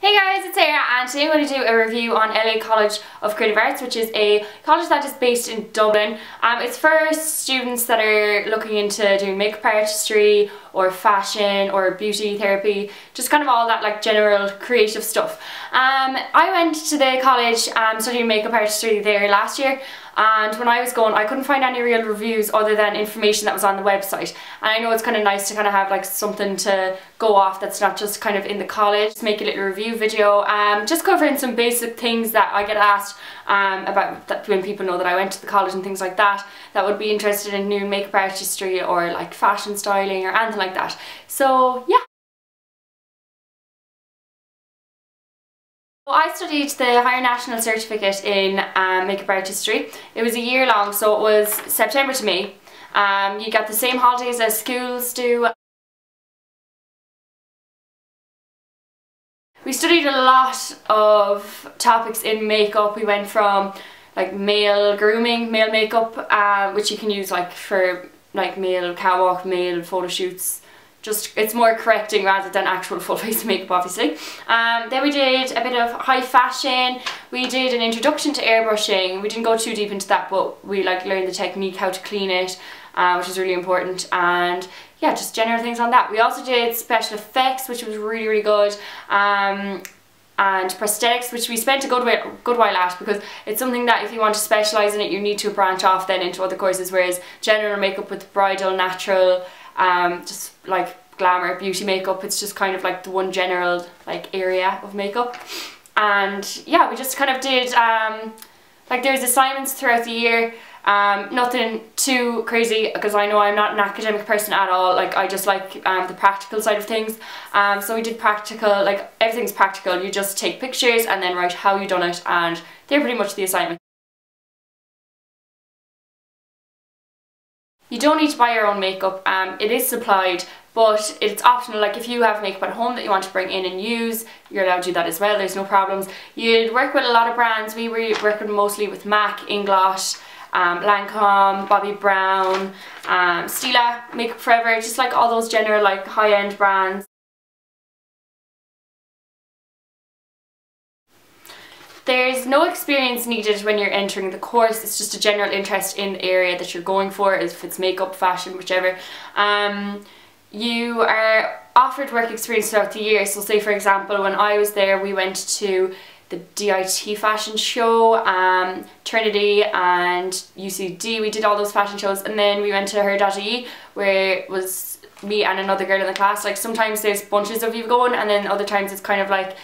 Hey guys, it's Sarah and today I'm going to do a review on LA College of Creative Arts, which is a college that is based in Dublin. It's for students that are looking into doing makeup artistry or fashion or beauty therapy, just kind of all that like general creative stuff. I went to the college studying makeup artistry there last year, and when I was going I couldn't find any real reviews other than information that was on the website, and I know it's kind of nice to kind of have like something to go off that's not just kind of in the college. Just make a little review video, just covering some basic things that I get asked about that when people know that I went to the college and things like that would be interested in new makeup artistry or like fashion styling or anything like that. So yeah. I studied the Higher National Certificate in Makeup Artistry. It was a year long, so it was September to May. You got the same holidays as schools do. We studied a lot of topics in makeup. We went from like male grooming, male makeup, which you can use like for like male catwalk, male photo shoots. Just, it's more correcting rather than actual full face makeup, obviously. Then we did a bit of high fashion. We did an introduction to airbrushing. We didn't go too deep into that, but we like learned the technique, how to clean it, which is really important. And yeah, just general things on that. We also did special effects, which was really, really good. And prosthetics, which we spent a good while at, because it's something that if you want to specialise in it, you need to branch off then into other courses, whereas general makeup with bridal, natural, just like glamour, beauty makeup, it's just kind of like the one general like area of makeup. And yeah, we just kind of did like there's assignments throughout the year, nothing too crazy because I know I'm not an academic person at all. Like I just like the practical side of things. So we did practical, like everything's practical. You just take pictures and then write how you done it, and they're pretty much the assignment. You don't need to buy your own makeup. It is supplied, but it's optional. Like if you have makeup at home that you want to bring in and use, you're allowed to do that as well. There's no problems. You'd work with a lot of brands. We were working mostly with MAC, Inglot, Lancome, Bobbi Brown, Stila, Makeup Forever, just like all those general like high-end brands. There's no experience needed when you're entering the course. It's just a general interest in the area that you're going for, if it's makeup, fashion, whichever. You are offered work experience throughout the year. So say for example, when I was there, we went to the DIT fashion show, Trinity and UCD. We did all those fashion shows, and then we went to Her.ie, where it was me and another girl in the class. Like sometimes there's bunches of you going, and then other times it's kind of like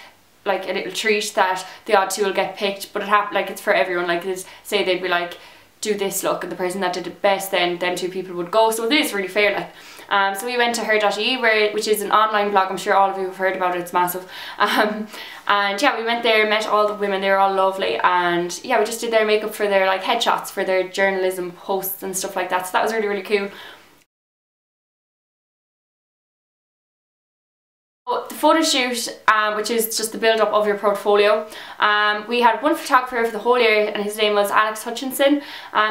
a little treat that the odd two will get picked, but it happened like it's for everyone. Like say they'd be like, do this look, and the person that did it best, then them two people would go. So it is really fair. Like so we went to Her.ie, which is an online blog. I'm sure all of you have heard about it. It's massive. And yeah, we went there, met all the women. They were all lovely, and yeah, we just did their makeup for their like headshots for their journalism posts and stuff like that. So that was really, really cool. The photo shoot, which is just the build-up of your portfolio, we had one photographer for the whole year, and his name was Alex Hutchinson.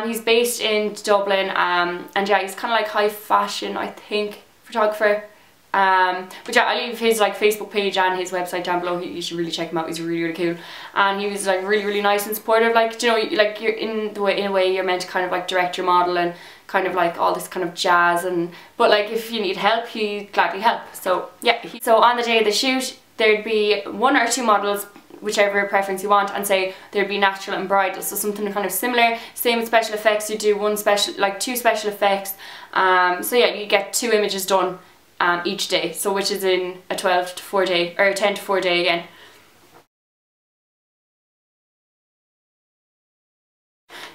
He's based in Dublin, and yeah, he's kind of like high fashion, I think, photographer. But yeah, I'll leave his like Facebook page and his website down below. You should really check him out. He's really, really cool, and he was like really, really nice and supportive. Like, you know, like you're in a way you're meant to kind of like direct your model and kind of like all this kind of jazz, but like if you need help, he'd gladly help. So yeah, so on the day of the shoot, there'd be one or two models, whichever preference you want, and say there'd be natural and bridal, so something kind of similar. Same with special effects, you do two special effects. So yeah, you get 2 images done each day, so which is in a 12 to 4 day or a 10 to 4 day again.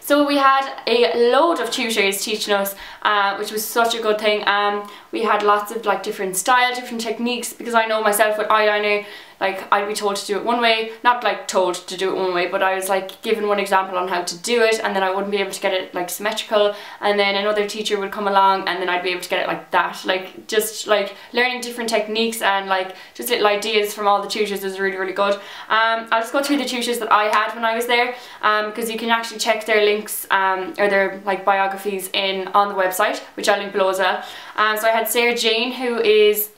So we had a load of tutors teaching us, which was such a good thing. We had lots of like different styles, different techniques, because I know myself with eyeliner, like I'd be told to do it one way, not like told to do it one way, but I was like given one example on how to do it, and then I wouldn't be able to get it like symmetrical, and then another teacher would come along and then I'd be able to get it like that. Like just like learning different techniques and like just little ideas from all the tutors is really, really good. I'll just go through the tutors that I had when I was there, because you can actually check their links or their like biographies on the website, which I'll link below as well. So I had Sarah Jane, who is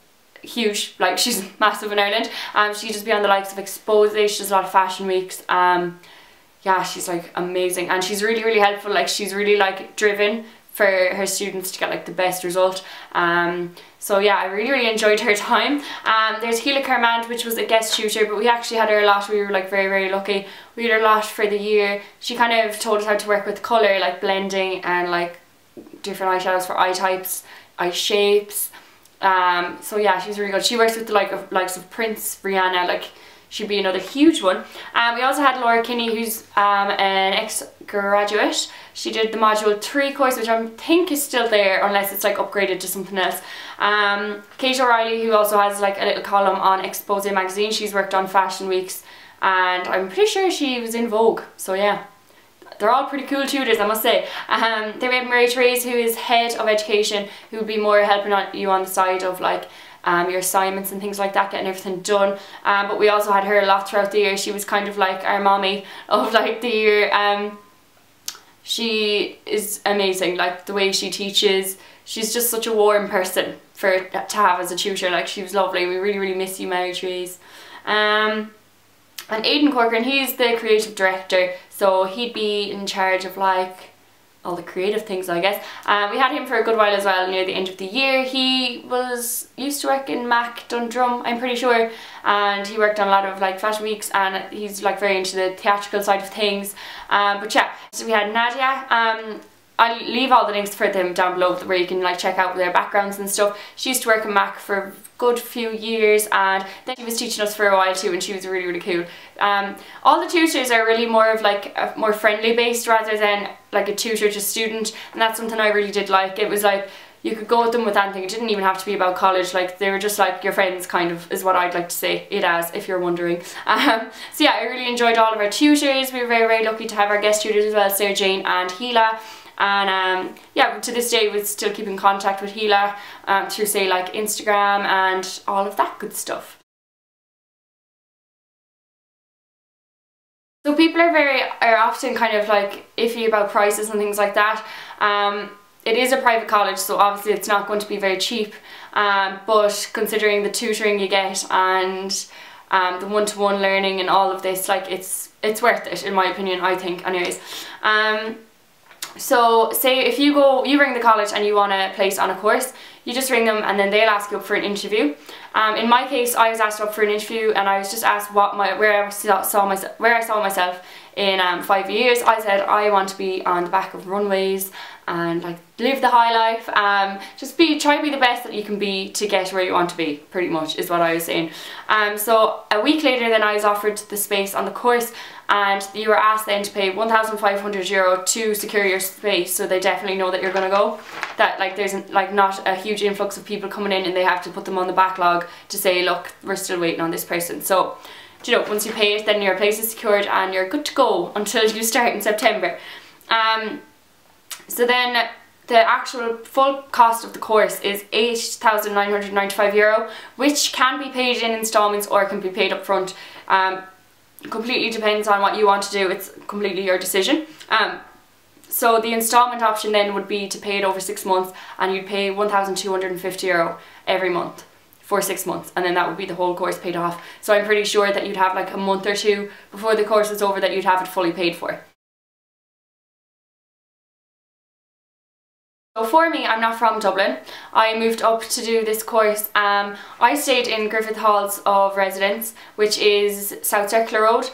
huge, like she's massive in Ireland. She does be on the likes of Expose, she does a lot of fashion weeks. Yeah, she's like amazing, and she's really, really helpful. Like she's really like driven for her students to get like the best result. So yeah, I really, really enjoyed her time. There's Hila Carmand, which was a guest tutor, but we actually had her a lot. We were like very, very lucky. We had her a lot for the year. She kind of told us how to work with colour, like blending and like different eyeshadows for eye types, eye shapes. So yeah, she's really good. She works with the likes of Prince, Rihanna, like she'd be another huge one. We also had Laura Kinney, who's an ex-graduate. She did the Module 3 course, which I think is still there unless it's like upgraded to something else. Kate O'Reilly, who also has like a little column on Expose magazine. She's worked on fashion weeks, and I'm pretty sure she was in Vogue. So yeah, they're all pretty cool tutors, I must say. Then we have Mary Therese, who is head of education, who would be more helping you on the side of like your assignments and things like that, getting everything done. But we also had her a lot throughout the year. She was kind of like our mommy of like the year. She is amazing, like the way she teaches. She's just such a warm person to have as a tutor. Like she was lovely. We really, really miss you, Mary Therese. And Aidan Corcoran, he's the creative director, so he'd be in charge of like all the creative things, I guess. We had him for a good while as well near the end of the year. He used to work in Mac Dundrum, I'm pretty sure, and he worked on a lot of like fashion weeks, and he's like very into the theatrical side of things. But yeah, so we had Nadia. I'll leave all the links for them down below where you can like check out their backgrounds and stuff. She used to work in Mac for a good few years, and then she was teaching us for a while too, and she was really, really cool. All the tutors are really more of like a more friendly based rather than like a tutor to student, and that's something I really did like. It was like you could go with them with anything. It didn't even have to be about college. Like they were just like your friends, kind of, is what I'd like to say it as, if you're wondering. So yeah, I really enjoyed all of our tutors. We were very, very lucky to have our guest tutors as well, Sarah Jane and Hila. And yeah, to this day we still keep in contact with Hila through say like Instagram and all of that good stuff. So people are often kind of like iffy about prices and things like that. It is a private college, so obviously it's not going to be very cheap, but considering the tutoring you get and the one-to-one learning and all of this, like it's worth it in my opinion, I think anyways. So say if you ring the college and you want a place on a course, you just ring them and then they'll ask you up for an interview. In my case, I was asked up for an interview, and I was just asked where I saw myself in 5 years. I said I want to be on the back of runways and like live the high life. Try to be the best that you can be to get where you want to be, pretty much is what I was saying. So a week later then I was offered the space on the course, and you were asked then to pay €1,500 to secure your space, so they definitely know that you're gonna go. That like there's like not a huge influx of people coming in and they have to put them on the backlog to say, look, we're still waiting on this person. So you know, once you pay it, then your place is secured and you're good to go until you start in September. So then the actual full cost of the course is €8,995, which can be paid in installments or can be paid up front. Completely depends on what you want to do. It's completely your decision. So the installment option then would be to pay it over 6 months, and you'd pay €1,250 every month for 6 months, and then that would be the whole course paid off. So I'm pretty sure that you'd have like a month or two before the course is over that you'd have it fully paid for. So for me, I'm not from Dublin. I moved up to do this course. I stayed in Griffith Halls of Residence, which is South Circular Road,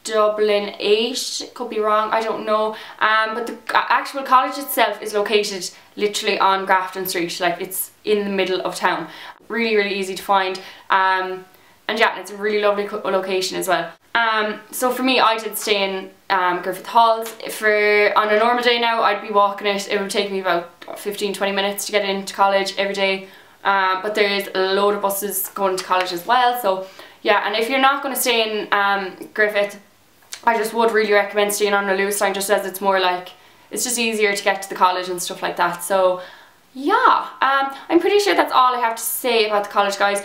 Dublin 8, could be wrong, I don't know. But the actual college itself is located literally on Grafton Street, like it's in the middle of town. Really, really easy to find. And yeah, it's a really lovely location as well. So for me, I did stay in Griffith Halls. On a normal day now, I'd be walking it. It would take me about 15-20 minutes to get into college every day. But there is a load of buses going to college as well. So yeah, and if you're not going to stay in Griffith, I just would really recommend staying on the Lewis line, just as it's more like, it's just easier to get to the college and stuff like that. So yeah, I'm pretty sure that's all I have to say about the college, guys.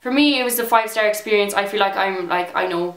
For me, it was a 5-star experience. I feel like I know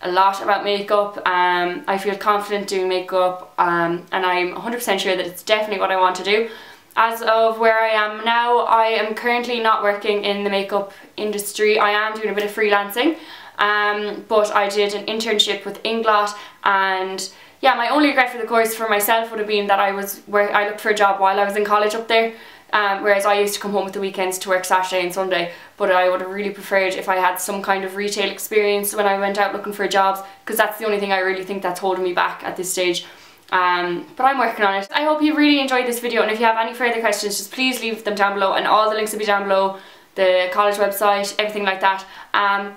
a lot about makeup. I feel confident doing makeup, and I'm 100% sure that it's definitely what I want to do. as of where I am now, I am currently not working in the makeup industry. I am doing a bit of freelancing, but I did an internship with Inglot, and yeah, my only regret for the course for myself would have been that I looked for a job while I was in college up there, whereas I used to come home at the weekends to work Saturday and Sunday. But I would have really preferred if I had some kind of retail experience when I went out looking for jobs, because that's the only thing I really think that's holding me back at this stage. But I'm working on it. I hope you really enjoyed this video, and if you have any further questions, just please leave them down below, and all the links will be down below, the college website, everything like that.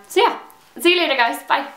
So yeah, see you later guys, bye.